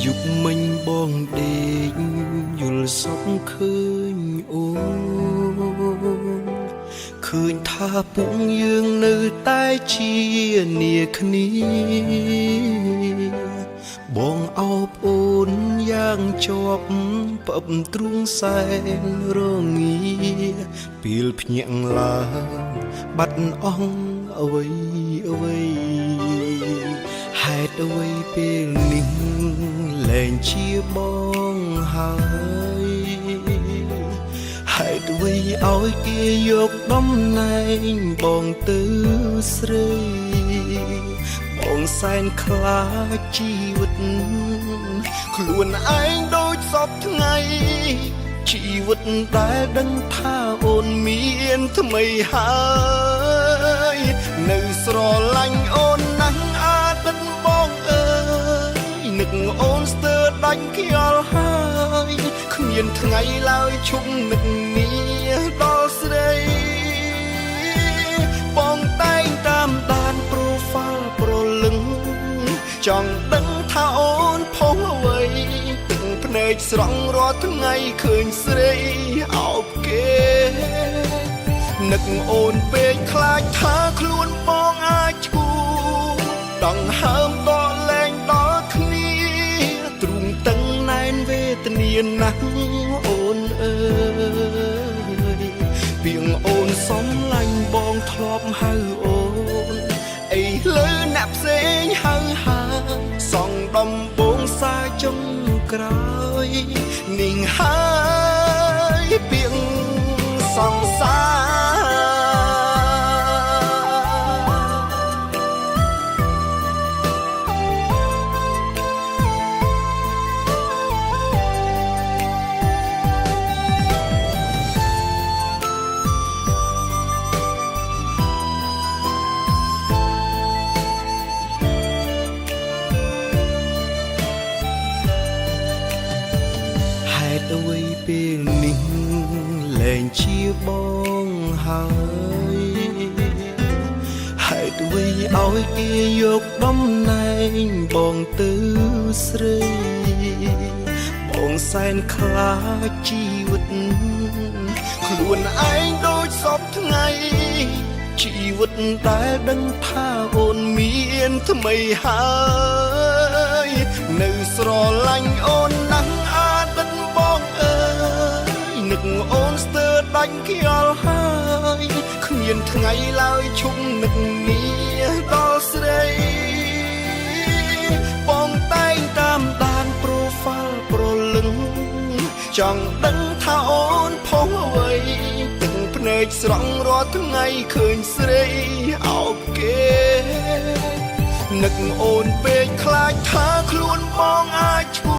ยุคមិនបងដេកយល់សពឃើញអូនឃើញថាពួកយើងនៅតែជានាគ្នាបងអោបអូនយ៉ាងជាប់ផ្អឹបទ្រូងសែនរងាពេលភ្ញាក់ឡើងបាត់អស់អ្វីហេតុអ្វីពេលនេះលែងជាបងហើយហេតុអ្វីឲ្យគេយកតំណែងបងទៅស្រីបងសែនខ្លាចជីវិតខ្លួនឯងដូចសពថ្ងៃជីវិតដែលដឹងថាអូនមានថ្មីហើយនៅស្រឡាញ់អូនណាស់អតីតបងអើយនឹកអូនស្ទើរដាច់ខ្យល់ហើយគ្មានថ្ងៃឡើយឈប់នឹកនាដល់ស្រីបងតែងតាមដាន profile ប្រលឹងចង់ដឹងថាអូនផុសអ្វីទឹកភ្នែកស្រង់រាល់ថ្ងៃឃើញស្រីអោបគេនឹកអូនពេកខ្លាចថាខ្លួនបងអាចឈួរដង្ហើមដកលែងដល់គ្នាទ្រូងតឹងណែនវេទនាណាស់អូនអើយពីងអូនសំឡាញ់បងធ្លាប់ហៅអូនអីលើអ្នកផ្សេងហៅសងដំបងសាចុងក្រោយនាងហើយពីងសងសាអ្វីពេលនេះលែងជាបងហើយហេតុអ្វីឲ្យគេយកតំណែងបងទៅស្រីបងសែនខ្លាចជីវិតខ្លួនឯងដូចសពថ្ងៃជីវិតដែលដឹងថាអូនមានថ្មីហើយនៅស្រឡាញ់អូនណាស់អតីតបងអើយនឹកអូនស្ទើរដាច់ខ្យល់ហើយគ្មានថ្ងៃឡើយឈប់នឹកនាដល់ស្រីបងតែងតាមដាន profile ប្រលឹងចង់ដឹងថាអូនផុសអ្វីទឹកភ្នែកស្រង់រាល់ថ្ងៃឃើញស្រីអោបគេនឹកអូនពេកខ្លាចថាខ្លួនបងអាចឈួរ